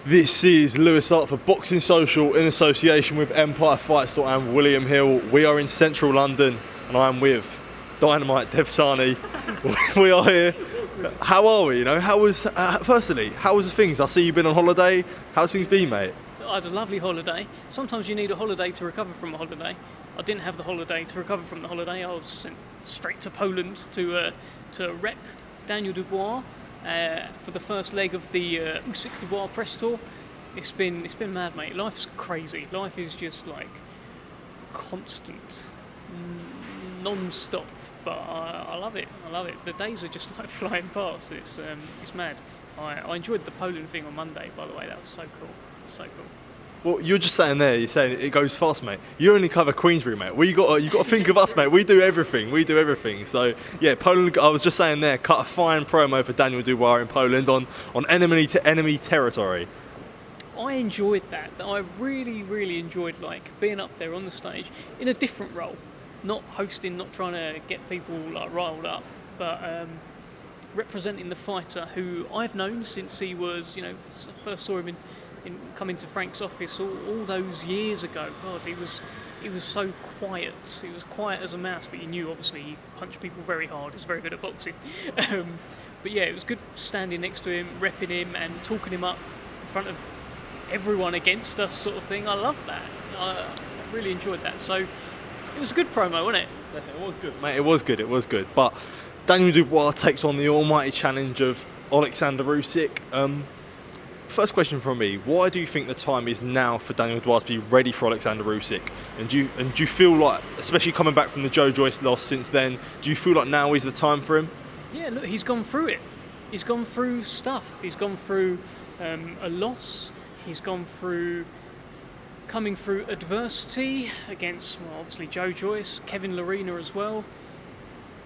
This is Lewis Hart for Boxing Social in association with Empire Fight Store and William Hill. We are in central London and I am with Dynamite Dev Sahni. We are here. How are we? You know, firstly, how was the things? I see you've been on holiday. How's things been, mate? I had a lovely holiday. Sometimes you need a holiday to recover from a holiday. I didn't have the holiday to recover from the holiday. I was sent straight to Poland to rep Daniel Dubois for the first leg of the Usyk Dubois press tour. It's been mad, mate. Life's crazy. Life is just like constant, non-stop. But I love it. I love it. The days are just like flying past. It's mad. I enjoyed the Poland thing on Monday, by the way. That was so cool. So cool. Well, you're just saying there, you're saying it goes fast, mate. You only cover Queensbury, mate. You got to think of us, mate. We do everything. So yeah, Poland. I was just saying there, cut a fine promo for Daniel Dubois in Poland on enemy territory. I enjoyed that. I really enjoyed like being up there on the stage in a different role, not hosting, not trying to get people like riled up, but representing the fighter who I've known since he was, first saw him in come into Frank's office all those years ago. God, he was so quiet. He was quiet as a mouse, but you knew obviously he punched people very hard. He's very good at boxing. But yeah, it was good standing next to him, repping him, and talking him up in front of everyone against us, sort of thing. I love that. I really enjoyed that. So it was a good promo, wasn't it? It was good, mate. It was good. But Daniel Dubois takes on the almighty challenge of Oleksandr Usyk. First question from me: why do you think the time is now for Daniel Dubois to be ready for Oleksandr Usyk? And do you feel like, especially coming back from the Joe Joyce loss since then, do you feel like now is the time for him? Yeah, look, he's gone through it. He's gone through stuff. He's gone through a loss. He's gone through coming through adversity against, well, obviously Joe Joyce, Kevin Lorena as well.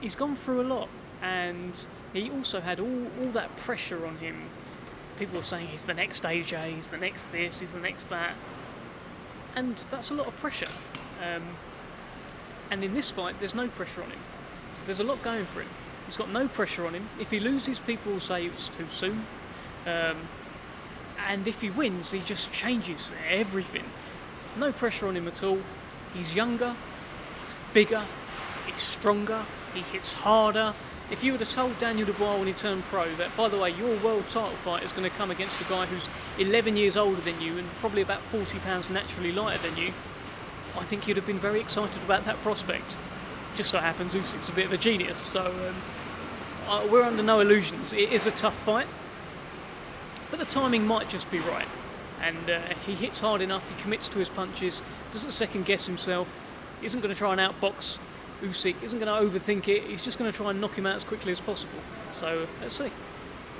He's gone through a lot, and he also had all that pressure on him. People are saying he's the next AJ, he's the next this, he's the next that. And that's a lot of pressure. And in this fight, there's no pressure on him. So there's a lot going for him. He's got no pressure on him. If he loses, people will say it's too soon. And if he wins, he just changes everything. No pressure on him at all. He's younger, he's bigger, he's stronger, he hits harder. If you would have told Daniel Dubois when he turned pro that, by the way, your world title fight is going to come against a guy who's 11 years older than you and probably about 40 pounds naturally lighter than you, I think you'd have been very excited about that prospect. Just so happens Usyk's a bit of a genius, so we're under no illusions. It is a tough fight, but the timing might just be right. And he hits hard enough, he commits to his punches, doesn't second guess himself, isn't going to try and outbox Usyk, isn't going to overthink it, he's just going to try and knock him out as quickly as possible. So let's see. Do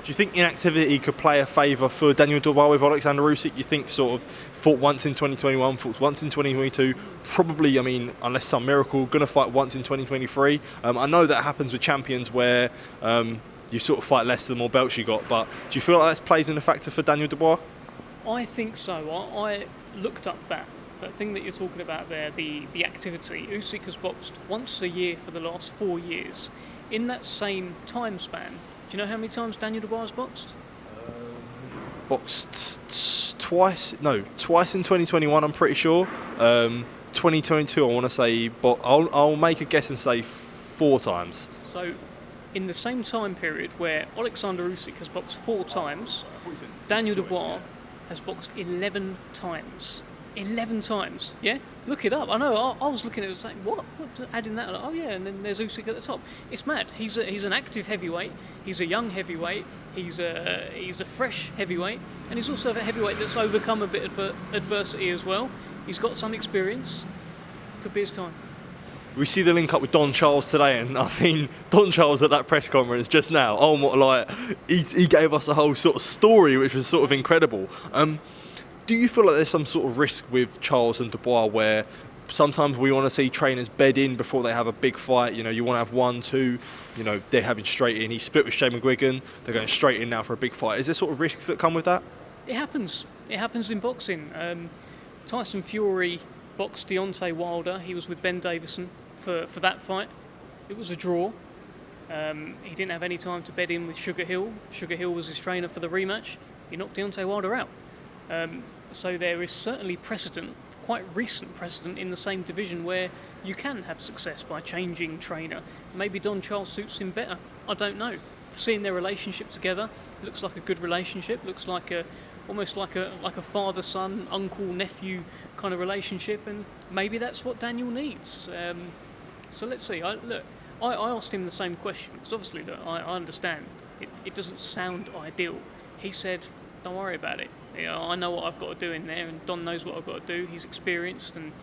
you think inactivity could play a favour for Daniel Dubois with Oleksandr Usyk? You think sort of fought once in 2021, fought once in 2022, probably, I mean, unless some miracle, going to fight once in 2023. I know that happens with champions where you sort of fight less the more belts you got, but do you feel like that plays in a factor for Daniel Dubois? I think so. I looked up that thing that you're talking about there, the activity. Usyk has boxed once a year for the last 4 years. In that same time span, do you know how many times Daniel Dubois has boxed? Boxed twice in 2021, I'm pretty sure. 2022, I want to say, but I'll make a guess and say 4 times. So, in the same time period where Oleksandr Usyk has boxed 4 times, Daniel Dubois has boxed 11 times. 11 times, yeah? Look it up. I know, I was looking at it, was like, what? Adding that? Oh yeah, and then there's Usyk at the top. It's mad. He's an active heavyweight, he's a young heavyweight, he's a fresh heavyweight, and he's also a heavyweight that's overcome a bit of adversity as well. He's got some experience. Could be his time. We see the link up with Don Charles today, and I think Don Charles at that press conference just now, he gave us a whole sort of story which was sort of incredible. Do you feel like there's some sort of risk with Charles and Dubois where sometimes we want to see trainers bed in before they have a big fight? You know, you want to have 1, 2, they're having straight in. He split with Shane McGuigan, they're going straight in now for a big fight. Is there sort of risks that come with that? It happens. It happens in boxing. Tyson Fury boxed Deontay Wilder. He was with Ben Davison for that fight. It was a draw. He didn't have any time to bed in with Sugar Hill. Sugar Hill was his trainer for the rematch. He knocked Deontay Wilder out. So there is certainly precedent, quite recent precedent, in the same division where you can have success by changing trainer. Maybe Don Charles suits him better. I don't know. Seeing their relationship together, looks like a good relationship. Looks like almost like a father-son, uncle-nephew kind of relationship, and maybe that's what Daniel needs. So let's see. I asked him the same question because obviously, look, I understand it doesn't sound ideal. He said, "Don't worry about it. I know what I've got to do in there, and Don knows what I've got to do. He's experienced, and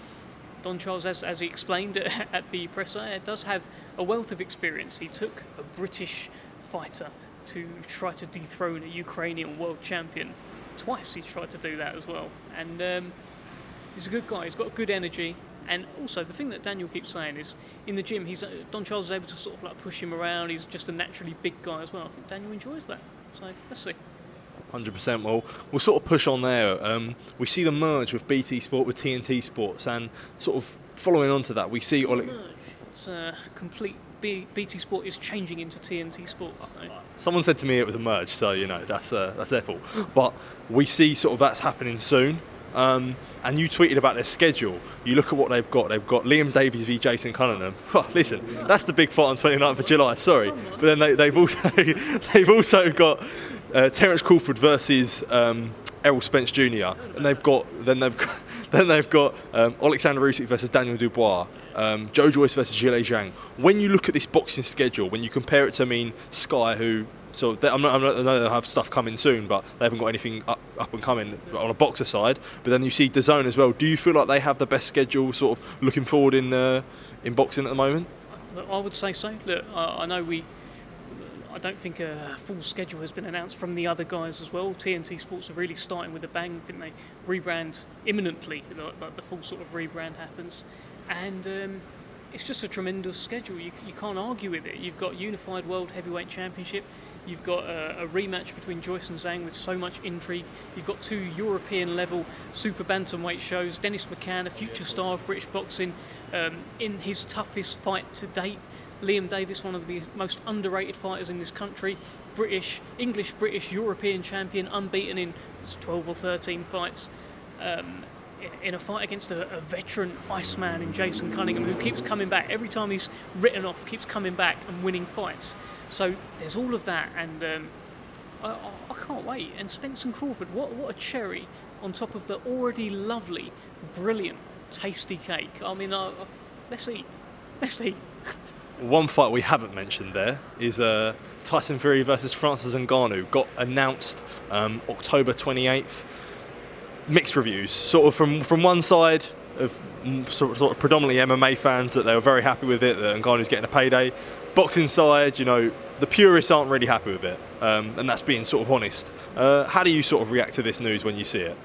Don Charles, as he explained at the presser, does have a wealth of experience. He took a British fighter to try to dethrone a Ukrainian world champion. Twice he tried to do that as well. And he's a good guy. He's got good energy. And also, the thing that Daniel keeps saying is, in the gym, Don Charles is able to sort of like push him around. He's just a naturally big guy as well. I think Daniel enjoys that. So let's see. 100%. Well, we'll sort of push on there. We see the merge with BT Sport, with TNT Sports, and sort of following on to that, we see It's a complete BT Sport is changing into TNT Sports. So. Someone said to me it was a merge, so that's their fault. But we see sort of that's happening soon. And you tweeted about their schedule. You look at what they've got. They've got Liam Davies v Jason Cunningham. Listen, that's the big fight on 29th of July. Sorry, but then they've also got Terence Crawford versus Errol Spence Jr. And they've got Oleksandr Usyk versus Daniel Dubois. Joe Joyce versus Zhilei Zhang. When you look at this boxing schedule, when you compare it to Sky, who I know they'll have stuff coming soon, but they haven't got anything up and coming on a boxer side. But then you see DAZN as well. Do you feel like they have the best schedule, sort of looking forward in boxing at the moment? I would say so. Look, I know I don't think a full schedule has been announced from the other guys as well. TNT Sports are really starting with a bang. I think they rebrand imminently, like the full sort of rebrand happens. And it's just a tremendous schedule. You can't argue with it. You've got Unified World Heavyweight Championship. You've got a rematch between Joyce and Zhang with so much intrigue. You've got 2 European-level super bantamweight shows. Dennis McCann, a future star of British boxing, in his toughest fight to date. Liam Davis, one of the most underrated fighters in this country. English-British European champion, unbeaten in 12 or 13 fights. In a fight against a veteran Iceman in Jason Cunningham, who keeps coming back. Every time he's written off, keeps coming back and winning fights. So there's all of that, and I can't wait. And Spence and Crawford, what a cherry on top of the already lovely, brilliant, tasty cake. I mean, let's eat. One fight we haven't mentioned there is Tyson Fury versus Francis Ngannou. Got announced October 28th. Mixed reviews, sort of from one side of sort of predominantly MMA fans, that they were very happy with it, that Ngannou's getting a payday. Boxing side, the purists aren't really happy with it, and that's being sort of honest. How do you sort of react to this news when you see it?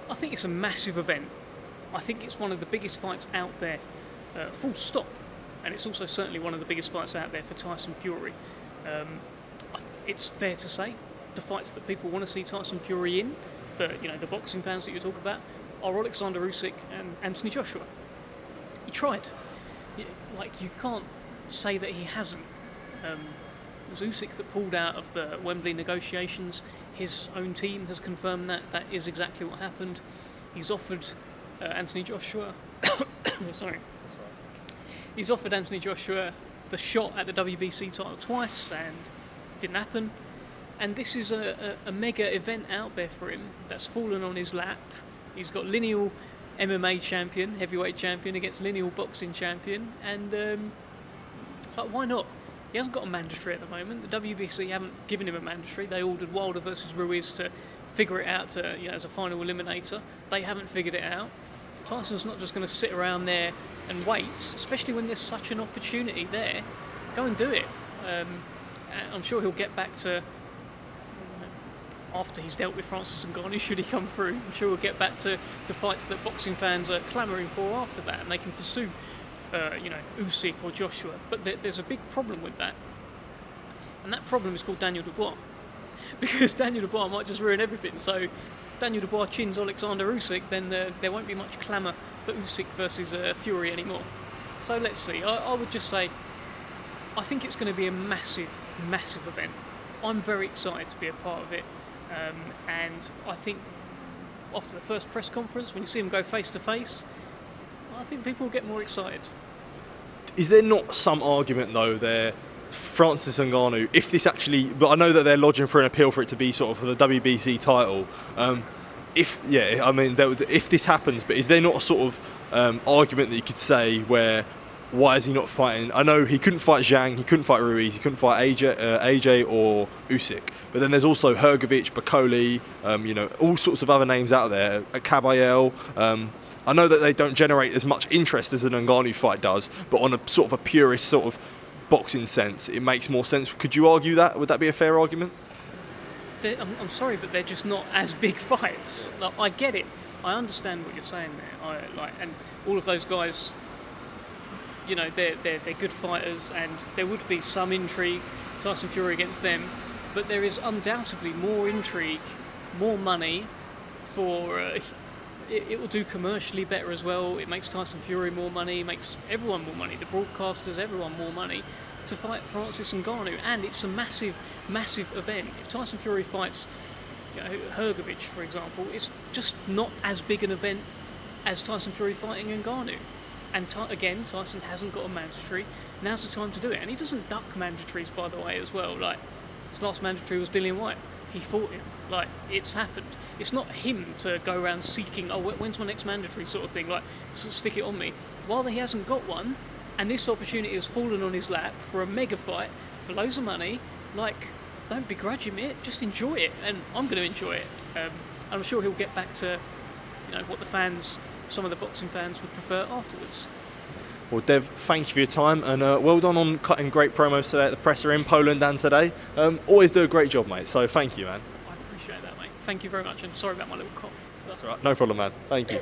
I think it's a massive event. I think it's one of the biggest fights out there, full stop. And it's also certainly one of the biggest fights out there for Tyson Fury. It's fair to say the fights that people want to see Tyson Fury in, the boxing fans that you talk about, are Oleksandr Usyk and Anthony Joshua. He tried. You can't say that he hasn't. It was Usyk that pulled out of the Wembley negotiations. His own team has confirmed that is exactly what happened. He's offered Anthony Joshua... Sorry. He's offered Anthony Joshua the shot at the WBC title twice, and it didn't happen. And this is a mega event out there for him that's fallen on his lap. He's got lineal MMA champion, heavyweight champion, against lineal boxing champion, and why not? He hasn't got a mandatory at the moment. The WBC haven't given him a mandatory. They ordered Wilder versus Ruiz to figure it out as a final eliminator. They haven't figured it out. Tyson's not just going to sit around there and wait, especially when there's such an opportunity there. Go and do it. I'm sure he'll get back to... after he's dealt with Francis Ngannou, should he come through, I'm sure we'll get back to the fights that boxing fans are clamouring for after that, and they can pursue, Usyk or Joshua. But there's a big problem with that, and that problem is called Daniel Dubois, because Daniel Dubois might just ruin everything. So Daniel Dubois chins Oleksandr Usyk, then there won't be much clamour for Usyk versus Fury anymore. So let's see. I would just say, I think it's going to be a massive, massive event. I'm very excited to be a part of it, and I think after the first press conference, when you see him go face to face, I think people will get more excited. Is there not some argument though there, Francis Ngannou, if this actually, but I know that they're lodging for an appeal for it to be sort of for the WBC title. If this happens, but is there not a sort of argument that you could say where why is he not fighting? I know he couldn't fight Zhang, he couldn't fight Ruiz, he couldn't fight AJ or Usyk. But then there's also Hrgovic, Bakoli, all sorts of other names out there. Kabayel. I know that they don't generate as much interest as an Ngannou fight does, but on a sort of a purist sort of boxing sense, it makes more sense. Could you argue that? Would that be a fair argument? I'm sorry, but they're just not as big fights. Like, I get it. I understand what you're saying there. And all of those guys, they're good fighters, and there would be some intrigue. Tyson Fury against them, but there is undoubtedly more intrigue, more money for. It will do commercially better as well. It makes Tyson Fury more money, makes everyone more money, the broadcasters, everyone more money to fight Francis Ngannou, and it's a massive, massive event. If Tyson Fury fights Hrgovic, for example, it's just not as big an event as Tyson Fury fighting Ngannou. And again, Tyson hasn't got a mandatory. Now's the time to do it, and he doesn't duck mandatories, by the way, as well. Like, his last mandatory was Dillian Whyte. He fought him. Like, it's happened. It's not him to go around seeking, when's my next mandatory sort of thing, like, sort of stick it on me. While he hasn't got one, and this opportunity has fallen on his lap for a mega fight, for loads of money, like, don't begrudge him it, just enjoy it, and I'm going to enjoy it. And I'm sure he'll get back to, what the fans, some of the boxing fans would prefer afterwards. Well, Dev, thank you for your time, and well done on cutting great promos today at the presser in Poland and today. Always do a great job, mate, so thank you, man. I appreciate that, mate. Thank you very much, and sorry about my little cough. That's all right, no problem, man. Thank you.